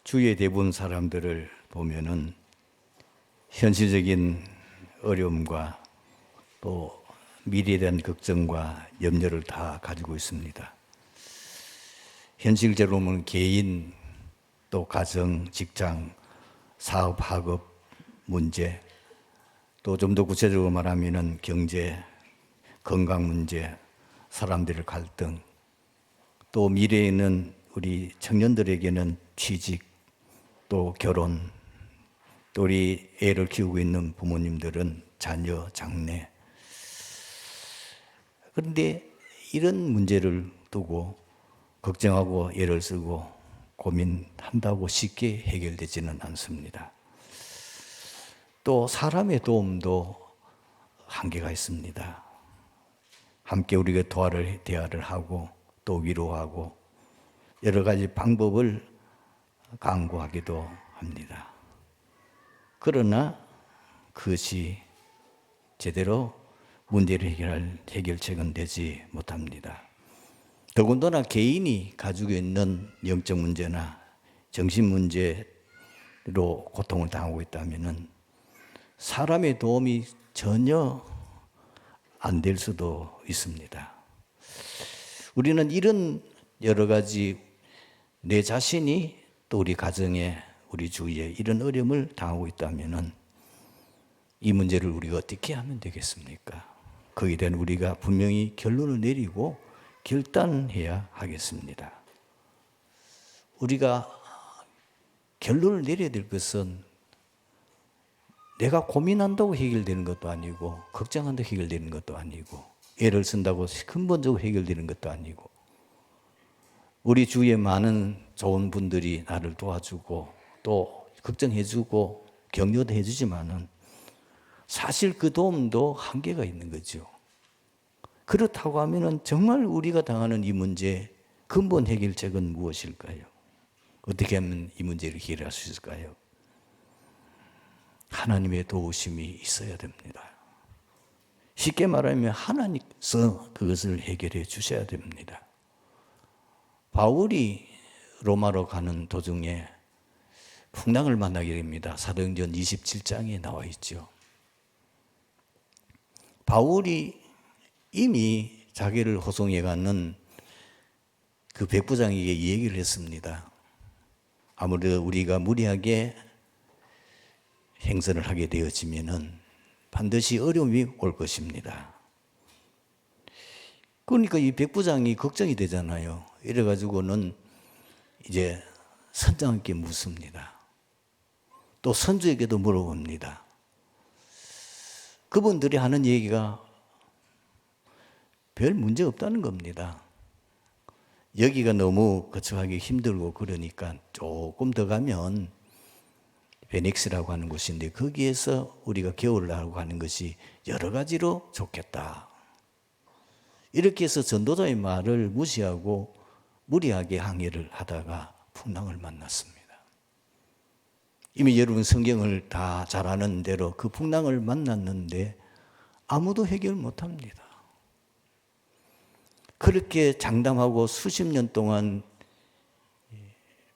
주위의 대부분 사람들을 보면은 현실적인 어려움과 또 미래에 대한 걱정과 염려를 다 가지고 있습니다. 현실적으로 보면 개인, 또 가정, 직장, 사업, 학업 문제, 또 좀 더 구체적으로 말하면은 경제, 건강 문제, 사람들의 갈등, 또 미래에는 우리 청년들에게는 취직, 또 결혼, 또 우리 애를 키우고 있는 부모님들은 자녀, 장래. 그런데 이런 문제를 두고 걱정하고 애를 쓰고 고민한다고 쉽게 해결되지는 않습니다. 또 사람의 도움도 한계가 있습니다. 함께 우리가 대화를 하고 또 위로하고 여러 가지 방법을 강구하기도 합니다. 그러나 그것이 제대로 문제를 해결할 해결책은 되지 못합니다. 더군다나 개인이 가지고 있는 영적 문제나 정신 문제로 고통을 당하고 있다면은 사람의 도움이 전혀 안 될 수도 있습니다. 우리는 이런 여러 가지 내 자신이 또 우리 가정에 우리 주위에 이런 어려움을 당하고 있다면은 이 문제를 우리가 어떻게 하면 되겠습니까? 거기에 대한 우리가 분명히 결론을 내리고 결단해야 하겠습니다. 우리가 결론을 내려야 될 것은 내가 고민한다고 해결되는 것도 아니고 걱정한다고 해결되는 것도 아니고 애를 쓴다고 근본적으로 해결되는 것도 아니고 우리 주위에 많은 좋은 분들이 나를 도와주고 또 걱정해주고 격려도 해주지만은 사실 그 도움도 한계가 있는 거죠. 그렇다고 하면은 정말 우리가 당하는 이 문제 근본 해결책은 무엇일까요? 어떻게 하면 이 문제를 해결할 수 있을까요? 하나님의 도우심이 있어야 됩니다. 쉽게 말하면 하나님께서 그것을 해결해 주셔야 됩니다. 바울이 로마로 가는 도중에 풍랑을 만나게 됩니다. 사도행전 27장에 나와 있죠. 바울이 이미 자기를 호송해 가는 그 백부장에게 이 얘기를 했습니다. 아무래도 우리가 무리하게 행선을 하게 되어지면은 반드시 어려움이 올 것입니다. 그러니까 이 백부장이 걱정이 되잖아요. 이래가지고는 이제 선장에게 묻습니다. 또 선주에게도 물어봅니다. 그분들이 하는 얘기가 별 문제 없다는 겁니다. 여기가 너무 거쳐가기 힘들고 그러니까 조금 더 가면 베닉스라고 하는 곳인데 거기에서 우리가 겨울을 하고 하는 것이 여러 가지로 좋겠다. 이렇게 해서 전도자의 말을 무시하고 무리하게 항해를 하다가 풍랑을 만났습니다. 이미 여러분 성경을 다 잘 아는 대로 그 풍랑을 만났는데 아무도 해결 못합니다. 그렇게 장담하고 수십 년 동안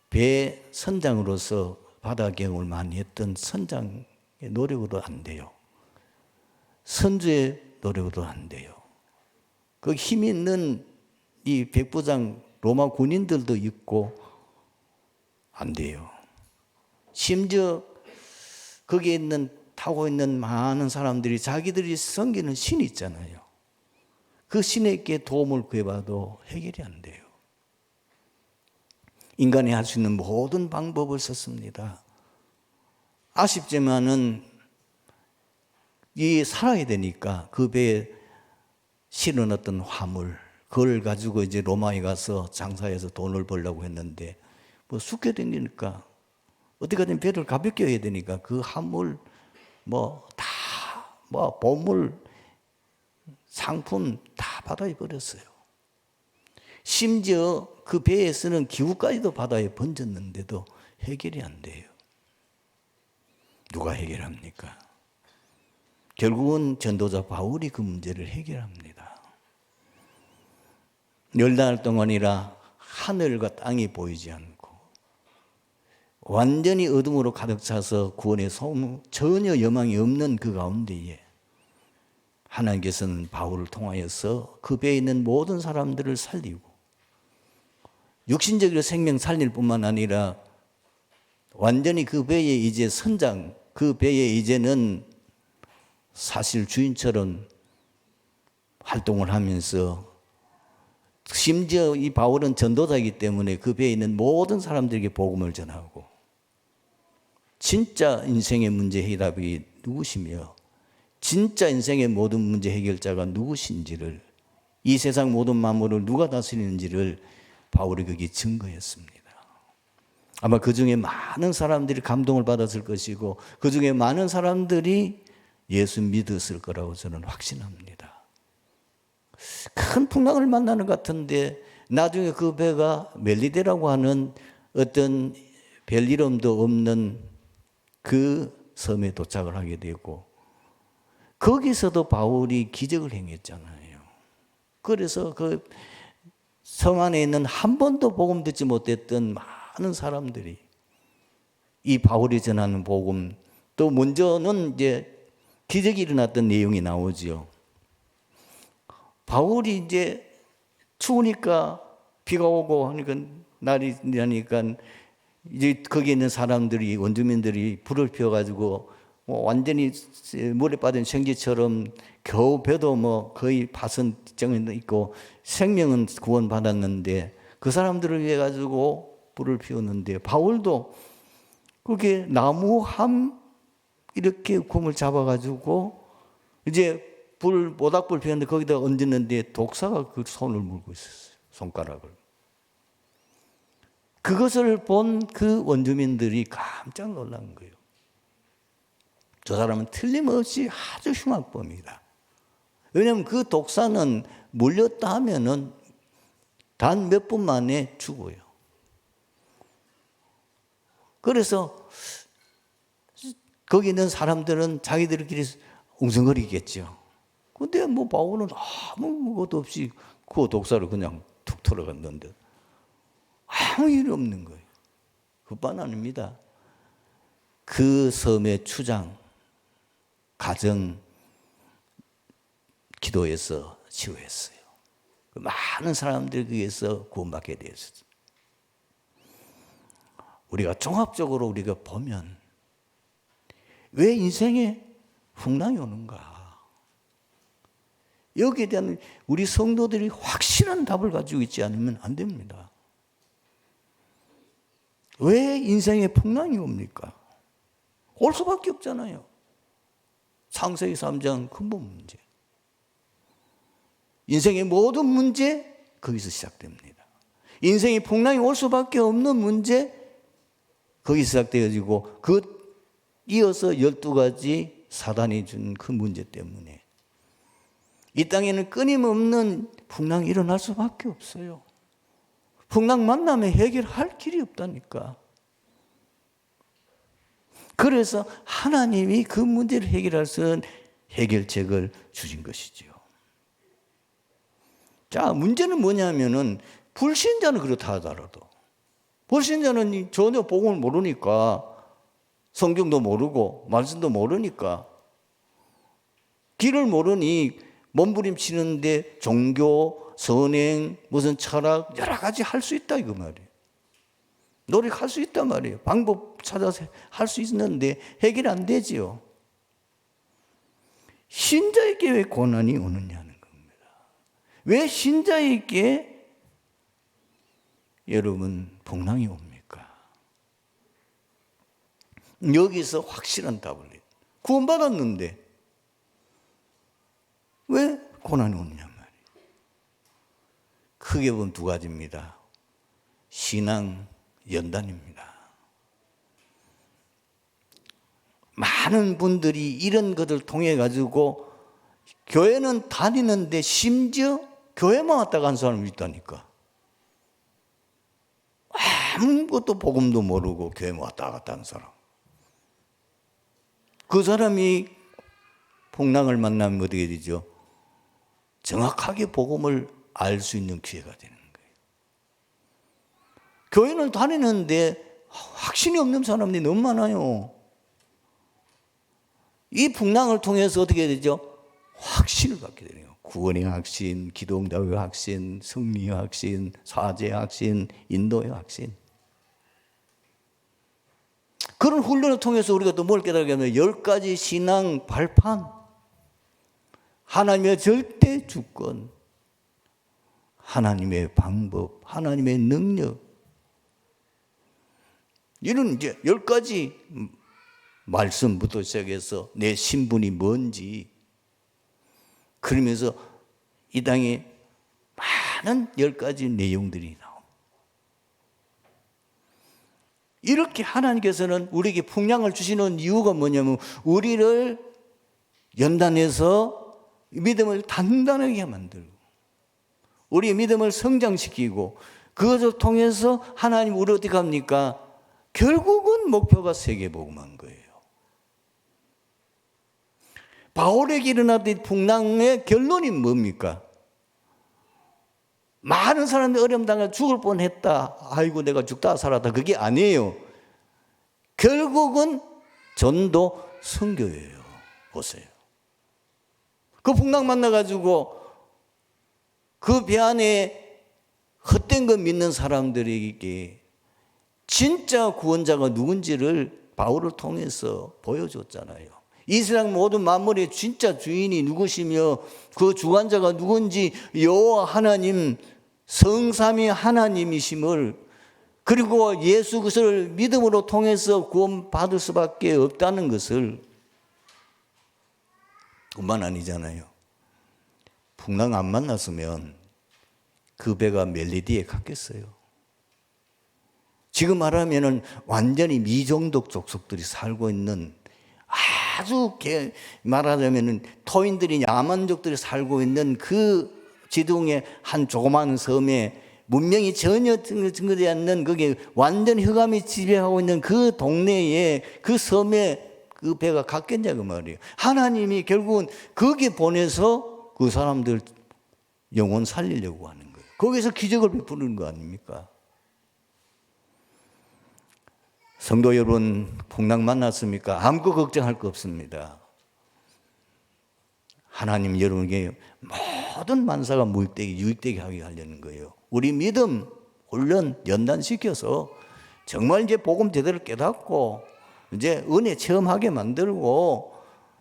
배 선장으로서 바다 경험을 많이 했던 선장의 노력으로 안 돼요. 선주의 노력으로 안 돼요. 그 힘 있는 이 백부장 로마 군인들도 있고 안 돼요. 심지어 거기에 타고 있는 많은 사람들이 자기들이 섬기는 신이 있잖아요. 그 신에게 도움을 구해봐도 해결이 안 돼요. 인간이 할 수 있는 모든 방법을 썼습니다. 아쉽지만은 이 살아야 되니까 그 배에 실은 어떤 화물 그걸 가지고 이제 로마에 가서 장사해서 돈을 벌려고 했는데 뭐 숙여 다니니까 어떻게든 배를 가볍게 해야 되니까 그 화물 보물 상품 다 바다에 버렸어요. 심지어 그 배에 쓰는 기구까지도 바다에 번졌는데도 해결이 안 돼요. 누가 해결합니까? 결국은 전도자 바울이 그 문제를 해결합니다. 10달 동안이라 하늘과 땅이 보이지 않고 완전히 어둠으로 가득 차서 구원의 소망 전혀 여망이 없는 그 가운데에 하나님께서는 바울을 통하여서 그 배에 있는 모든 사람들을 살리고 육신적으로 생명 살릴 뿐만 아니라 완전히 그 배에 이제 선장, 그 배에 이제는 사실 주인처럼 활동을 하면서 심지어 이 바울은 전도자이기 때문에 그 배에 있는 모든 사람들에게 복음을 전하고 진짜 인생의 문제 해답이 누구시며 진짜 인생의 모든 문제 해결자가 누구신지를 이 세상 모든 만물을 누가 다스리는지를 바울이 거기 증거했습니다. 아마 그 중에 많은 사람들이 감동을 받았을 것이고 그 중에 많은 사람들이 예수 믿었을 거라고 저는 확신합니다. 큰 풍랑을 만나는 것 같은데 나중에 그 배가 멜리데라고 하는 어떤 별 이름도 없는 그 섬에 도착을 하게 되고 거기서도 바울이 기적을 행했잖아요. 그래서 그 섬 안에 있는 한 번도 복음 듣지 못했던 많은 사람들이 이 바울이 전하는 복음, 또 먼저는 이제 기적이 일어났던 내용이 나오지요. 바울이 이제 추우니까 비가 오고 하니까 날이 나니까 이제 거기 있는 사람들이 원주민들이 불을 피워가지고 완전히 물에 빠진 생쥐처럼 겨우 배도 거의 파손증이 있고 생명은 구원받았는데 그 사람들을 위해 가지고 불을 피웠는데 바울도 그게 나무함 이렇게 굼을 잡아가지고 이제 모닥불 피웠는데 거기다 얹었는데 독사가 그 손을 물고 있었어요. 손가락을. 그것을 본 그 원주민들이 깜짝 놀란 거예요. 저 사람은 틀림없이 아주 흉악범이다. 왜냐하면 그 독사는 물렸다 하면은 단 몇 분 만에 죽어요. 그래서 거기 있는 사람들은 자기들끼리 웅성거리겠죠. 근데 바울은 아무것도 없이 그 독사를 그냥 툭 털어갔는데 아무 일이 없는 거예요. 그뿐 아닙니다. 그 섬의 추장, 가정 기도에서 치유했어요. 많은 사람들이 거기에서 구원받게 되었어요. 우리가 종합적으로 우리가 보면 왜 인생에 풍랑이 오는가? 여기에 대한 우리 성도들이 확실한 답을 가지고 있지 않으면 안 됩니다. 왜 인생에 풍랑이 옵니까? 올 수밖에 없잖아요. 창세기 3장 근본 문제. 인생의 모든 문제 거기서 시작됩니다. 인생의 풍랑이 올 수밖에 없는 문제 거기서 시작되어지고 이어서 12가지 사단이 준 그 문제 때문에 이 땅에는 끊임없는 풍랑이 일어날 수밖에 없어요. 풍랑 만나면 해결할 길이 없다니까. 그래서 하나님이 그 문제를 해결할 수 있는 해결책을 주신 것이죠. 자, 문제는 뭐냐면은 불신자는 그렇다 하더라도 불신자는 전혀 복음을 모르니까 성경도 모르고 말씀도 모르니까 길을 모르니 몸부림치는데 종교, 선행, 무슨 철학 여러 가지 할 수 있다 이거 말이에요. 노력할 수 있단 말이에요. 방법 찾아서 할 수 있는데 해결 안 되지요. 신자에게 왜 고난이 오느냐는 겁니다. 왜 신자에게 여러분 풍랑이 옵니까? 여기서 확실한 답을 해요. 구원받았는데 왜 고난이 오느냐 말이에요. 크게 보면 두 가지입니다. 신앙 연단입니다. 많은 분들이 이런 것을 통해 가지고 교회는 다니는데 심지어 교회만 왔다 간 사람이 있다니까. 아무것도 복음도 모르고 교회만 왔다 갔다 하는 사람. 그 사람이 풍랑을 만나면 어떻게 되죠? 정확하게 복음을 알 수 있는 기회가 되는 거예요. 교회는 다니는데 확신이 없는 사람들이 너무 많아요. 이 풍랑을 통해서 어떻게 되죠? 확신을 갖게 되네요. 구원의 확신, 기도응답의 확신, 승리의 확신, 사죄의 확신, 인도의 확신. 그런 훈련을 통해서 우리가 또 뭘 깨달게 하면 10가지 신앙 발판, 하나님의 절대 주권, 하나님의 방법, 하나님의 능력, 이런 이제 10가지 말씀부터 시작해서 내 신분이 뭔지, 그러면서 이 땅에 많은 10가지 내용들이 나옵니다. 이렇게 하나님께서는 우리에게 풍랑을 주시는 이유가 뭐냐면 우리를 연단해서 믿음을 단단하게 만들고 우리의 믿음을 성장시키고 그것을 통해서 하나님 우리를 어떻게 합니까? 결국은 목표가 세계복음한 거예요. 바울에게 일어났던 풍랑의 결론이 뭡니까? 많은 사람들이 어려움 당해 죽을 뻔했다. 아이고 내가 죽다 살았다. 그게 아니에요. 결국은 전도 선교예요. 보세요. 그 풍랑 만나가지고 그 배 안에 헛된 거 믿는 사람들에게 진짜 구원자가 누군지를 바울을 통해서 보여줬잖아요. 이 세상 모든 만물의 진짜 주인이 누구시며 그 주관자가 누군지 여호와 하나님 성삼위 하나님이심을, 그리고 예수 그리스도를 믿음으로 통해서 구원받을 수밖에 없다는 것을, 뿐만 아니잖아요. 풍랑 안 만났으면 그 배가 멜리디에 갔겠어요. 지금 말하면은 완전히 미종족 족속들이 살고 있는, 아주 말하자면은 토인들이 야만족들이 살고 있는 그 지둥의 한 조그마한 섬에 문명이 전혀 증거되지 않는, 거기에 완전 흑암이 지배하고 있는 그 동네에, 그 섬에 그 배가 갔겠냐고 말이에요. 하나님이 결국은 거기에 보내서 그 사람들 영혼 살리려고 하는 거예요. 거기서 기적을 베푸는 거 아닙니까? 성도 여러분, 풍랑 만났습니까? 아무것도 걱정할 거 없습니다. 하나님 여러분에게 모든 만사가 무익되게 유익되게 하게 하려는 거예요. 우리 믿음 훈련 연단시켜서 정말 이제 복음 제대로 깨닫고 이제 은혜 체험하게 만들고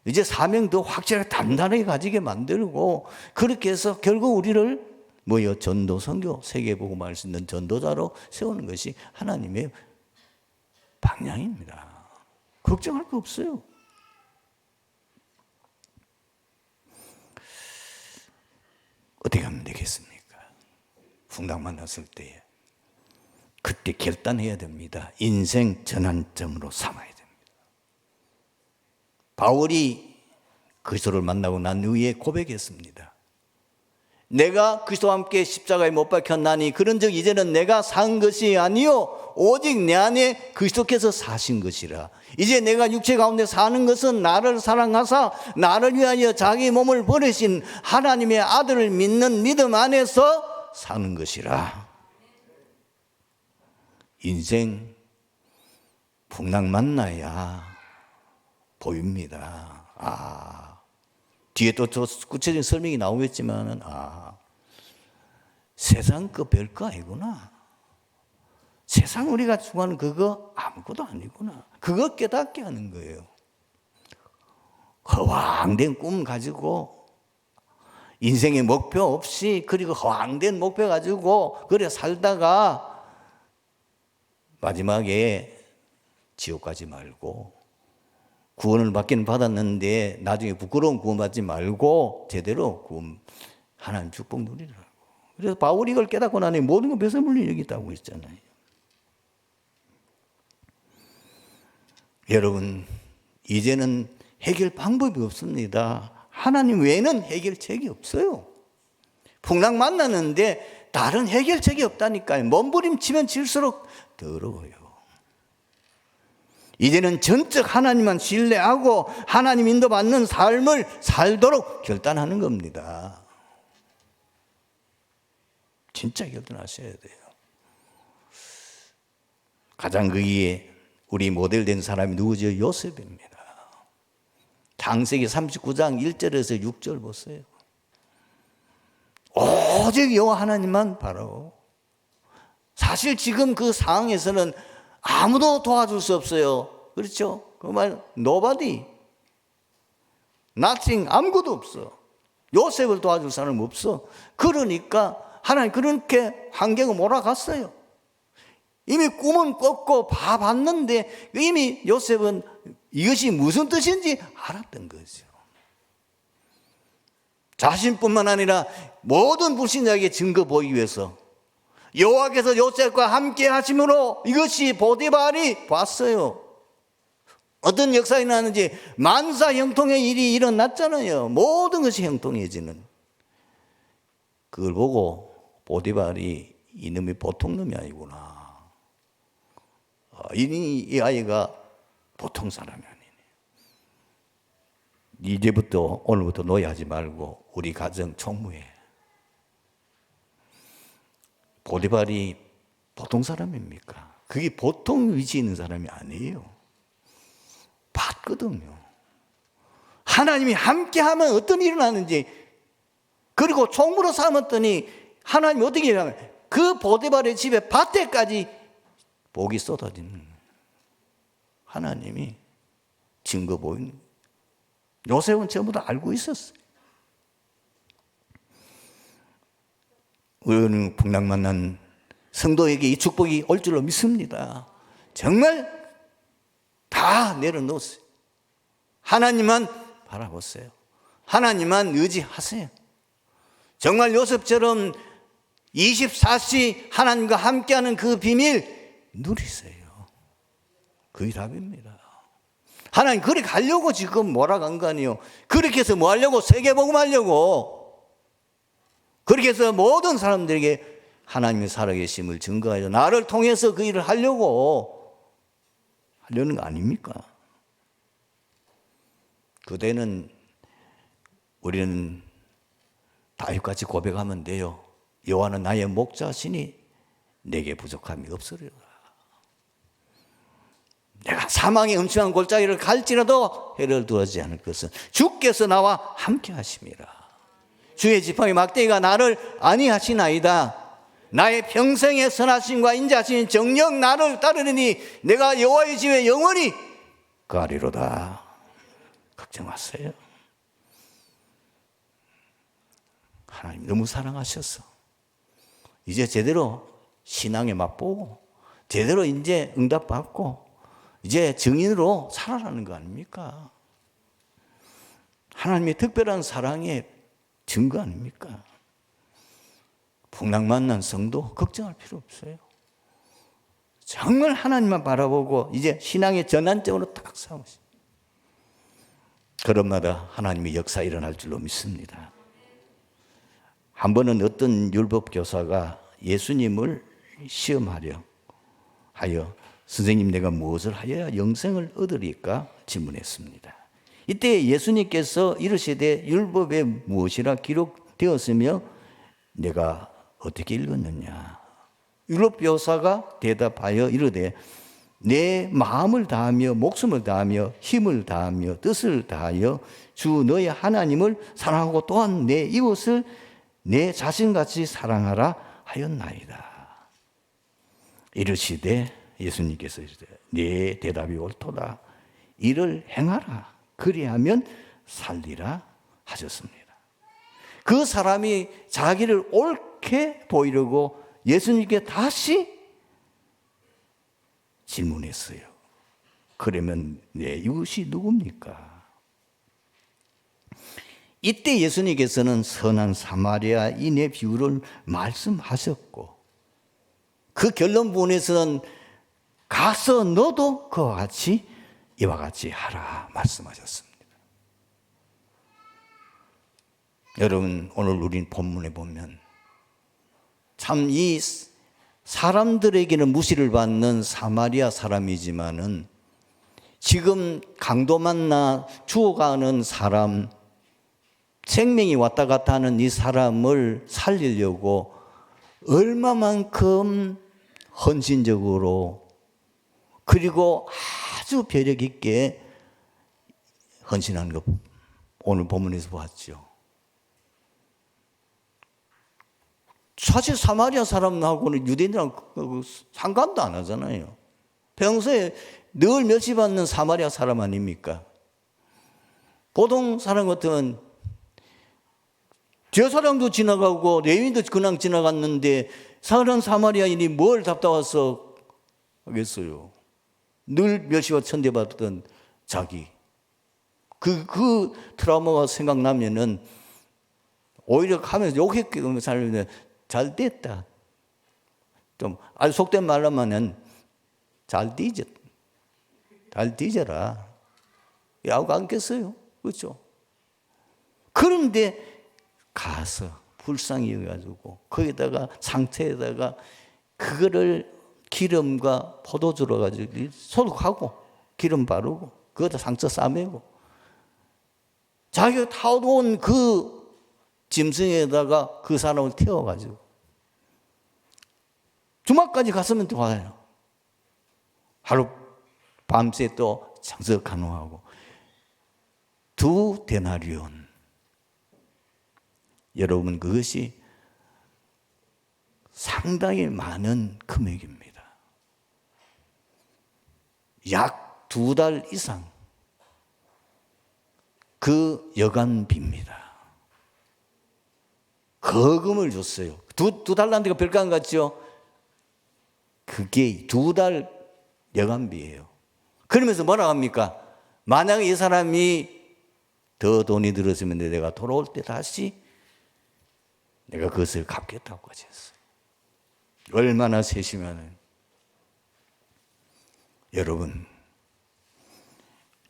이제 사명 더 확실하게 단단하게 가지게 만들고, 그렇게 해서 결국 우리를 뭐요? 전도 선교 세계 복음할 수 있는 전도자로 세우는 것이 하나님의 방향입니다. 걱정할 거 없어요. 어떻게 하면 되겠습니까? 풍랑 만났을 때 그때 결단해야 됩니다. 인생 전환점으로 삼아야 됩니다. 바울이 그리스도를 만나고 난 후에 고백했습니다. 내가 그리스도와 함께 십자가에 못 박혔나니 그런즉 이제는 내가 산 것이 아니요 오직 내 안에 그리스도께서 사신 것이라. 이제 내가 육체 가운데 사는 것은 나를 사랑하사 나를 위하여 자기 몸을 버리신 하나님의 아들을 믿는 믿음 안에서 사는 것이라. 인생 풍랑 만나야 보입니다. 뒤에 또 구체적인 설명이 나오겠지만은, 세상 거 별거 아니구나. 세상 우리가 추구하는 그거 아무것도 아니구나. 그거 깨닫게 하는 거예요. 허황된 꿈 가지고 인생의 목표 없이, 그리고 허황된 목표 가지고 그래 살다가 마지막에 지옥 가지 말고, 구원을 받기는 받았는데 나중에 부끄러운 구원 받지 말고 제대로 구원, 하나님 축복 누리라고. 그래서 바울이 이걸 깨닫고 나니 모든 건 배설물이 여기 있다고 했잖아요. 여러분, 이제는 해결 방법이 없습니다. 하나님 외에는 해결책이 없어요. 풍랑 만났는데 다른 해결책이 없다니까요. 몸부림치면 칠수록 더러워요. 이제는 전적 하나님만 신뢰하고 하나님 인도받는 삶을 살도록 결단하는 겁니다. 진짜 결단하셔야 돼요. 가장 거기에 우리 모델 된 사람이 누구죠? 요셉입니다. 창세기 39장 1절에서 6절 보세요. 오직 여호와 하나님만 바라고. 사실 지금 그 상황에서는 아무도 도와줄 수 없어요. 그렇죠? 그 말 nobody, nothing, 아무것도 없어. 요셉을 도와줄 사람 없어. 그러니까 하나님 그렇게 환경을 몰아갔어요. 이미 꿈은 꿨고 봐봤는데 이미 요셉은 이것이 무슨 뜻인지 알았던 거죠. 자신뿐만 아니라 모든 불신자에게 증거 보이기 위해서 여호와께서 요셉과 함께 하심으로 이것이 보디발이 봤어요. 어떤 역사가 일어나는지 만사 형통의 일이 일어났잖아요. 모든 것이 형통해지는. 그걸 보고 보디발이 이놈이 보통 놈이 아니구나. 이 아이가 보통 사람이 아니네. 이제부터 오늘부터 노예하지 말고 우리 가정 총무해. 보디발이 보통 사람입니까? 그게 보통 위치에 있는 사람이 아니에요. 봤거든요. 하나님이 함께하면 어떤 일이 일어나는지, 그리고 총무로 삼았더니 하나님이 어떻게 일어나면 그 보디발의 집에 밭에까지 복이 쏟아지는 하나님이 증거 보이는. 요셉은 전부 다 알고 있었어요. 우리는 풍랑 만난 성도에게 이 축복이 올 줄로 믿습니다. 정말 다 내려놓으세요. 하나님만 바라보세요. 하나님만 의지하세요. 정말 요셉처럼 24시 하나님과 함께하는 그 비밀 누리세요. 그게 답입니다. 하나님 그렇게 가려고 지금 몰아간 거 아니에요. 그렇게 해서 뭐 하려고? 세계복음하려고. 그렇게 해서 모든 사람들에게 하나님의 살아계심을 증거하여 나를 통해서 그 일을 하려는 거 아닙니까? 그대는 우리는 다윗같이 고백하면 돼요. 여호와는 나의 목자시니 내게 부족함이 없으리라. 내가 사망의 음침한 골짜기를 갈지라도 해를 두지 않을 것은 주께서 나와 함께 하심이라. 주의 지팡이 막대기가 나를 안위하시나이다. 나의 평생의 선하심과 인자하신 정녕 나를 따르니 내가 여호와의 집에 영원히 거하리로다. 걱정하세요. 하나님 너무 사랑하셔서 이제 제대로 신앙에 맛보고 제대로 이제 응답받고 이제 증인으로 살아라는 거 아닙니까? 하나님의 특별한 사랑의 증거 아닙니까? 풍랑 만난 성도 걱정할 필요 없어요. 정말 하나님만 바라보고 이제 신앙의 전환점으로 딱 삼으시죠. 그런마다 하나님의 역사 일어날 줄로 믿습니다. 한 번은 어떤 율법 교사가 예수님을 시험하려 하여 선생님 내가 무엇을 하여야 영생을 얻으리까 질문했습니다. 이때 예수님께서 이르시되 율법에 무엇이라 기록되었으며 내가 어떻게 읽었느냐. 율법 교사가 대답하여 이르되 내 마음을 다하며 목숨을 다하며 힘을 다하며 뜻을 다하여 주 너의 하나님을 사랑하고 또한 내 이웃을 내 자신같이 사랑하라 하였나이다. 이르시되 예수님께서 이르시되 네 대답이 옳도다. 이를 행하라. 그리하면 살리라 하셨습니다. 그 사람이 자기를 옳게 보이려고 예수님께 다시 질문했어요. 그러면 내 이웃이 누굽니까? 이때 예수님께서는 선한 사마리아인의 비유를 말씀하셨고 그 결론 부분에서는 가서 너도 그와 같이 이와 같이 하라 말씀하셨습니다. 여러분 오늘 우린 본문에 보면 참 이 사람들에게는 무시를 받는 사마리아 사람이지만은 지금 강도 만나 죽어가는 사람, 생명이 왔다 갔다 하는 이 사람을 살리려고 얼마만큼 헌신적으로 그리고 아주 배려 깊게 헌신하는 것 오늘 본문에서 보았죠. 사실 사마리아 사람하고는 유대인이랑 상관도 안 하잖아요. 평소에 늘 멸시받는 사마리아 사람 아닙니까? 보통 사람 같으면 저 사람도 지나가고 레위인도 그냥 지나갔는데 사람 사마리아인이 뭘 답답해서 하겠어요. 늘 멸시와 천대받던 자기. 그 트라우마가 생각나면은 오히려 가면서 욕했기 살면 잘 됐다. 좀 아주 속된 말로 하면은 잘 뒤져라. 야구 않겠어요? 그렇죠? 그런데 가서 불쌍히 여가지고 거기다가 상처에다가 그거를 기름과 포도주로 가지고 소독하고 기름 바르고 그거다 상처 싸매고 자기가 타오던 그 짐승에다가 그 사람을 태워가지고 주막까지 갔으면 또 와요. 하루 밤새 또 장석 간호하고 2데나리온. 여러분 그것이 상당히 많은 금액입니다. 약 2달 이상 그 여간비입니다. 거금을 줬어요. 두 달란트가 별거 안 같죠? 그게 2달 여간비예요. 그러면서 뭐라고 합니까? 만약에 이 사람이 더 돈이 들었으면 내가 돌아올 때 다시 내가 그것을 갚겠다고까지 했어요. 얼마나 세심하는. 여러분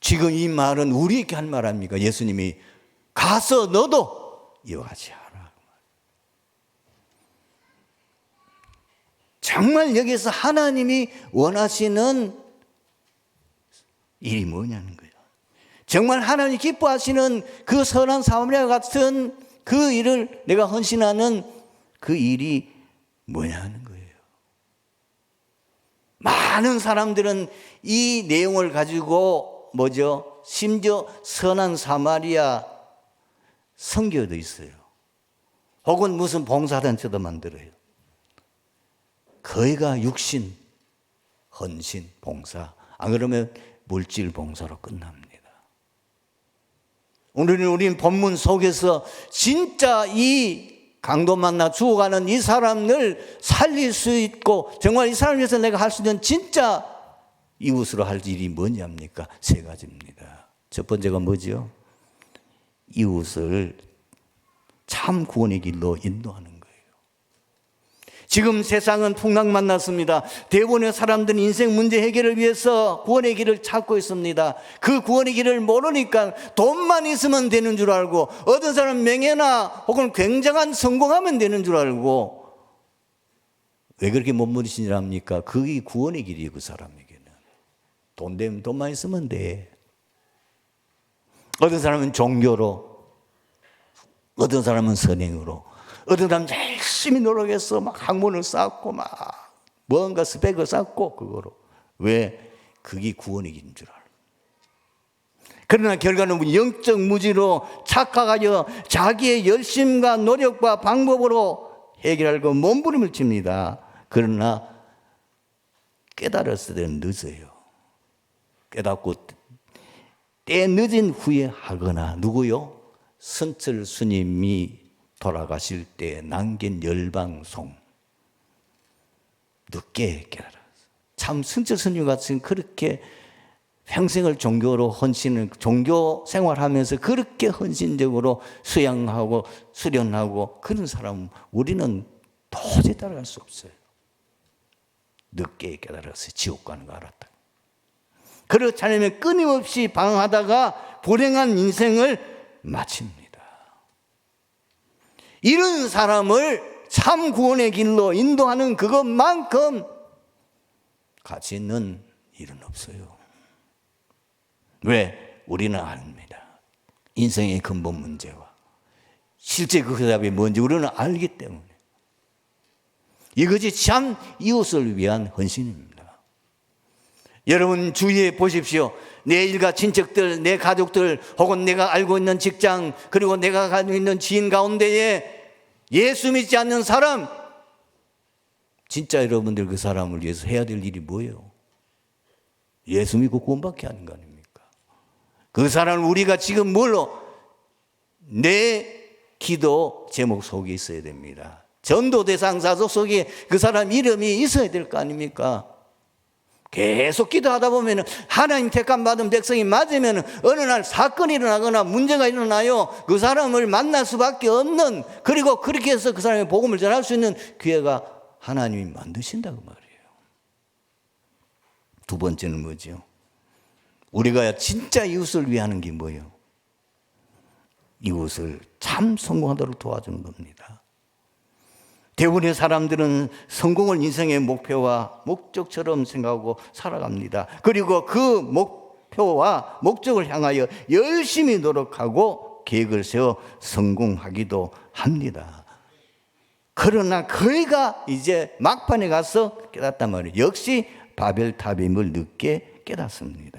지금 이 말은 우리에게 한 말 아닙니까? 예수님이 가서 너도 이와 같이 하라. 정말 여기서 하나님이 원하시는 일이 뭐냐는 거예요. 정말 하나님이 기뻐하시는 그 선한 사마리아 같은 그 일을 내가 헌신하는 그 일이 뭐냐는 거예요. 많은 사람들은 이 내용을 가지고 뭐죠? 심지어 선한 사마리아 선교도 있어요. 혹은 무슨 봉사단체도 만들어요. 거기가 육신, 헌신, 봉사. 안 그러면 물질 봉사로 끝납니다. 오늘은 우리는 본문 속에서 진짜 이 강도 만나 죽어가는 이 사람을 살릴 수 있고 정말 이 사람을 위해서 내가 할 수 있는 진짜 이웃으로 할 일이 뭐냐입니까? 3가지입니다. 첫 번째가 뭐죠? 이웃을 참 구원의 길로 인도하는 거예요. 지금 세상은 풍랑 만났습니다. 대부분의 사람들은 인생 문제 해결을 위해서 구원의 길을 찾고 있습니다. 그 구원의 길을 모르니까 돈만 있으면 되는 줄 알고 어떤 사람은 명예나 혹은 굉장한 성공하면 되는 줄 알고 왜 그렇게 못부리시랍니까? 그게 구원의 길이에요. 그 사람에게는. 돈 되면 돈만 있으면 돼. 어떤 사람은 종교로, 어떤 사람은 선행으로, 어떤 사람은 열심히 노력해서 막 학문을 쌓고 막 뭔가 스펙을 쌓고 그거로. 왜? 그게 구원의 길인 줄 알아요. 그러나 결과는 영적 무지로 착각하여 자기의 열심과 노력과 방법으로 해결하려고 몸부림을 칩니다. 그러나 깨달았을 때는 늦어요. 깨닫고 때 늦은 후에 하거나 누구요? 선철 스님이 돌아가실 때 남긴 열방송 늦게 깨달았어요. 참 선철 스님 같은 그렇게 평생을 종교로 헌신을 종교 생활하면서 그렇게 헌신적으로 수양하고 수련하고 그런 사람 우리는 도저히 따라갈 수 없어요. 늦게 깨달았어요. 지옥 가는 거 알았다. 그렇지 않으면 끊임없이 방황하다가 불행한 인생을 마칩니다. 이런 사람을 참 구원의 길로 인도하는 그것만큼 가치 있는 일은 없어요. 왜? 우리는 압니다. 인생의 근본 문제와 실제 그 답이 뭔지 우리는 알기 때문에. 이것이 참 이웃을 위한 헌신입니다. 여러분 주위에 보십시오. 내 일가 친척들, 내 가족들, 혹은 내가 알고 있는 직장, 그리고 내가 가지고 있는 지인 가운데에 예수 믿지 않는 사람, 진짜 여러분들 그 사람을 위해서 해야 될 일이 뭐예요? 예수 믿고 구원받게 하는 거 아닙니까? 그 사람을 우리가 지금 뭘로? 내 기도 제목 속에 있어야 됩니다. 전도 대상자 속에 그 사람 이름이 있어야 될 거 아닙니까? 계속 기도하다 보면 하나님 택함 받은 백성이 맞으면 어느 날 사건이 일어나거나 문제가 일어나요. 그 사람을 만날 수밖에 없는, 그리고 그렇게 해서 그 사람의 복음을 전할 수 있는 기회가 하나님이 만드신다고 말이에요. 두 번째는 뭐죠? 우리가 진짜 이웃을 위하는 게 뭐예요? 이웃을 참 성공하도록 도와주는 겁니다. 대부분의 사람들은 성공을 인생의 목표와 목적처럼 생각하고 살아갑니다. 그리고 그 목표와 목적을 향하여 열심히 노력하고 계획을 세워 성공하기도 합니다. 그러나 그이가 이제 막판에 가서 깨닫단 말이에요. 역시 바벨탑임을 늦게 깨닫습니다.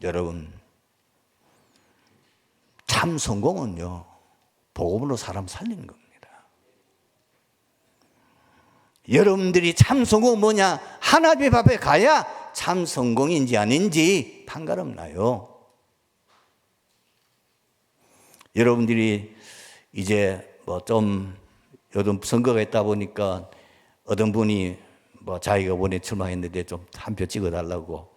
여러분, 참 성공은요, 복음으로 사람 살리는 겁니다. 여러분들이 참 성공은 뭐냐? 하나님 앞에 가야 참 성공인지 아닌지 판가름 나요. 여러분들이 이제 좀 요즘 선거가 있다 보니까 어떤 분이 자기가 원에 출마했는데 좀 한 표 찍어달라고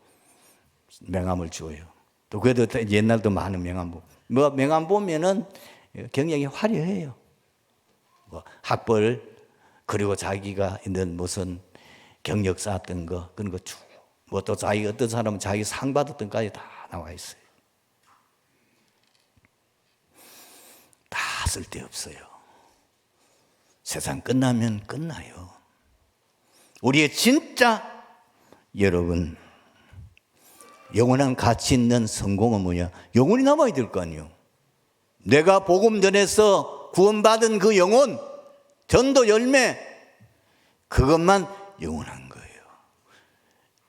명함을 줘요. 또 그래도 옛날도 많은 명함 명함 보면은 경력이 화려해요. 학벌, 그리고 자기가 있는 무슨 경력 쌓았던 거, 그런 거 쭉, 또 자기 어떤 사람은 자기 상 받았던 까지 다 나와 있어요. 다 쓸데없어요. 세상 끝나면 끝나요. 우리의 진짜, 여러분, 영원한 가치 있는 성공은 뭐냐? 영혼이 남아야 될 거 아니에요. 내가 복음 전해서 구원받은 그 영혼, 전도 열매, 그것만 영원한 거예요.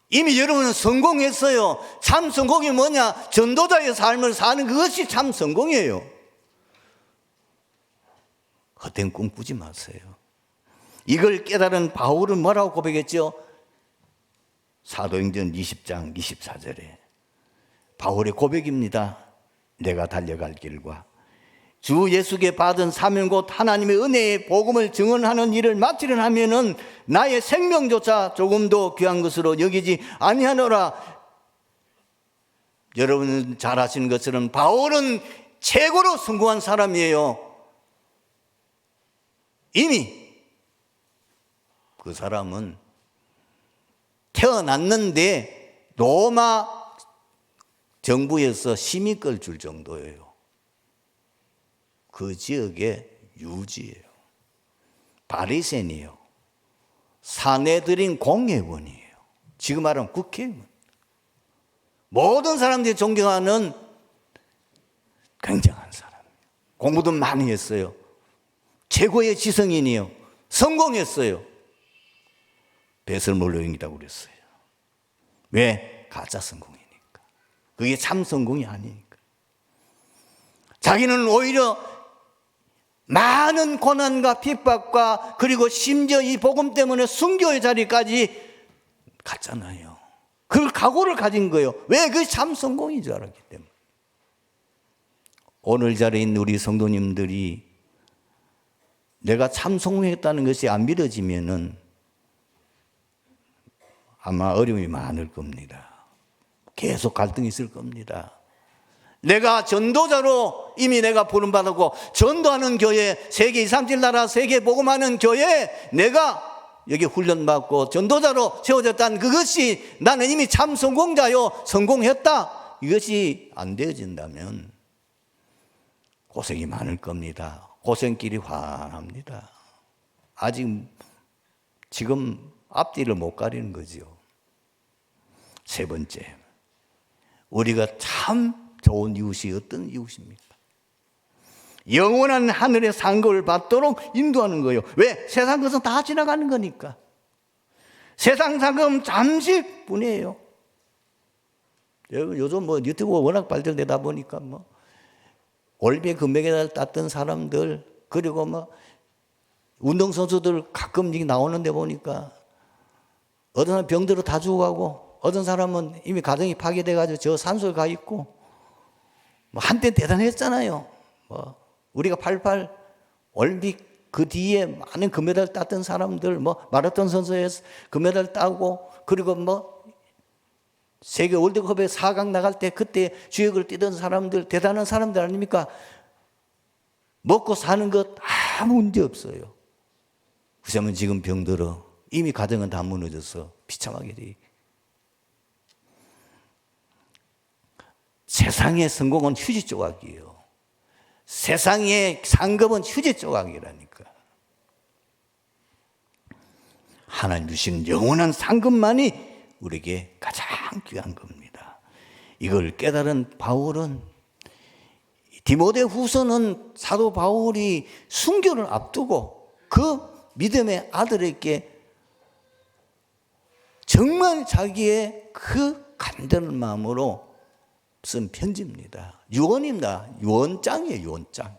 이미 여러분은 성공했어요. 참 성공이 뭐냐? 전도자의 삶을 사는 그것이 참 성공이에요. 헛된 꿈 꾸지 마세요. 이걸 깨달은 바울은 뭐라고 고백했죠? 사도행전 20장 24절에 바울의 고백입니다. 내가 달려갈 길과 주 예수께 받은 사명 곧 하나님의 은혜의 복음을 증언하는 일을 마치려 하면은 나의 생명조차 조금도 귀한 것으로 여기지 아니하노라. 여러분은 잘 아시는 것처럼 바울은 최고로 성공한 사람이에요. 이미 그 사람은 태어났는데 로마 정부에서 시민권을 줄 정도예요. 그 지역의 유지예요. 바리새인이에요. 사내들인 공회원이에요. 지금 말하면 국회의원. 모든 사람들이 존경하는 굉장한 사람이에요. 공부도 많이 했어요. 최고의 지성인이에요. 성공했어요. 배설물로인이라고 그랬어요. 왜? 가짜 성공이니까. 그게 참 성공이 아니니까. 자기는 오히려 많은 고난과 핍박과 그리고 심지어 이 복음 때문에 순교의 자리까지 갔잖아요. 그 각오를 가진 거예요. 왜? 그게 참 성공인 줄 알았기 때문에. 오늘 자리에 있는 우리 성도님들이 내가 참 성공했다는 것이 안 믿어지면은 아마 어려움이 많을 겁니다. 계속 갈등이 있을 겁니다. 내가 전도자로 이미 내가 부름받았고 전도하는 교회, 세계 237 나라 세계 복음하는 교회에 내가 여기 훈련받고 전도자로 세워졌다는 그것이 나는 이미 참 성공자요, 성공했다, 이것이 안 되어진다면 고생이 많을 겁니다. 고생길이 환합니다. 아직 지금 앞뒤를 못 가리는 거죠. 세 번째, 우리가 참 좋은 이웃이 어떤 이웃입니까? 영원한 하늘의 상급을 받도록 인도하는 거예요. 왜? 세상 것은 다 지나가는 거니까. 세상 상금 잠시뿐이에요. 요즘 뭐 유튜브가 워낙 발달되다 보니까 뭐 올림픽 금메달 땄던 사람들, 그리고 뭐 운동선수들 가끔 나오는데 보니까 어떤 사람은 병들어 다 죽어가고 어떤 사람은 이미 가정이 파괴돼가지고 저 산소에 가 있고, 뭐 한때 대단했잖아요. 뭐 우리가 88 올림픽 그 뒤에 많은 금메달 땄던 사람들, 뭐 마라톤 선수에서 금메달 따고, 그리고 뭐 세계 월드컵에 4강 나갈 때 그때 주역을 뛰던 사람들, 대단한 사람들 아닙니까? 먹고 사는 것 아무 문제 없어요. 그러면 지금 병들어 이미 가정은 다 무너져서 비참하게 돼. 세상의 성공은 휴지 조각이에요. 세상의 상급은 휴지 조각이라니까. 하나님 주신 영원한 상급만이 우리에게 가장 귀한 겁니다. 이걸 깨달은 바울은, 디모데 후서는 사도 바울이 순교를 앞두고 그 믿음의 아들에게 정말 자기의 그 간절한 마음으로 쓴 편지입니다. 유언입니다. 유언장이에요, 유언장.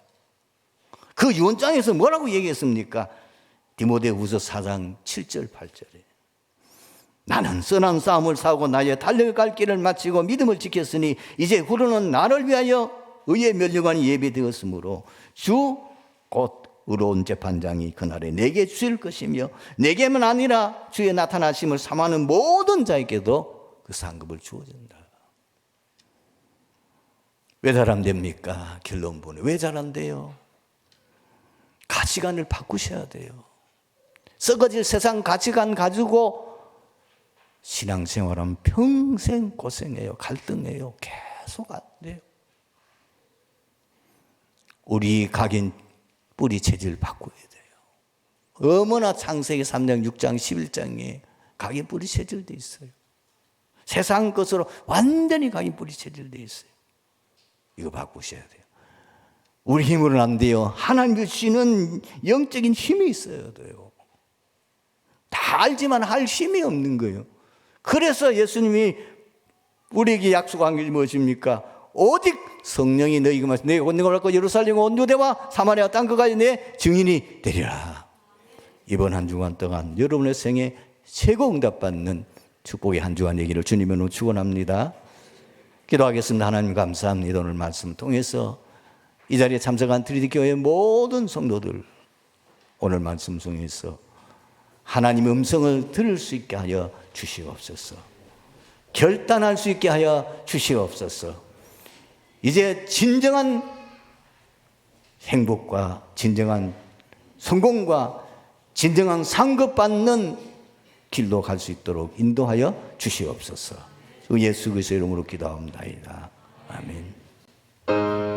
그 유언장에서 뭐라고 얘기했습니까? 디모데 후서 4장 7절 8절에 나는 선한 싸움을 싸우고 나의 달려갈 길을 마치고 믿음을 지켰으니 이제 후로는 나를 위하여 의의 면류관이 예비되었으므로 주 곧 의로운 재판장이 그날에 내게 주실 것이며 내게만 아니라 주의 나타나심을 삼하는 모든 자에게도 그 상급을 주어진다. 왜 잘 안 됩니까? 결론 보내. 왜 잘 안 돼요? 가치관을 바꾸셔야 돼요. 썩어질 세상 가치관 가지고 신앙생활하면 평생 고생해요. 갈등해요. 계속 안 돼요. 우리 각인 뿌리 체질 바꿔야 돼요. 어머나 창세기 3장, 6장, 11장에 각인 뿌리 체질돼 있어요. 세상 것으로 완전히 각인 뿌리 체질돼 있어요. 이거 바꾸셔야 돼요. 우리 힘으로는 안 돼요. 하나님 주시는 영적인 힘이 있어야 돼요. 다 알지만 할 힘이 없는 거예요. 그래서 예수님이 우리에게 약속한 게 무엇입니까? 오직 성령이 너희에게 말씀, 내가 곧 너를 갖고 예루살렘 온 유대와 사마리아 땅끝까지 내 증인이 되리라. 이번 한 주간 동안 여러분의 생에 최고 응답받는 축복의 한 주간 얘기를 주님으로 축원합니다. 기도하겠습니다. 하나님 감사합니다. 오늘 말씀 통해서 이 자리에 참석한 트리티 교회 모든 성도들 오늘 말씀 통해서 하나님의 음성을 들을 수 있게 하여 주시옵소서. 결단할 수 있게 하여 주시옵소서. 이제 진정한 행복과 진정한 성공과 진정한 상급받는 길로 갈 수 있도록 인도하여 주시옵소서. 예수 그리스도의 이름으로 기도합니다. 아멘.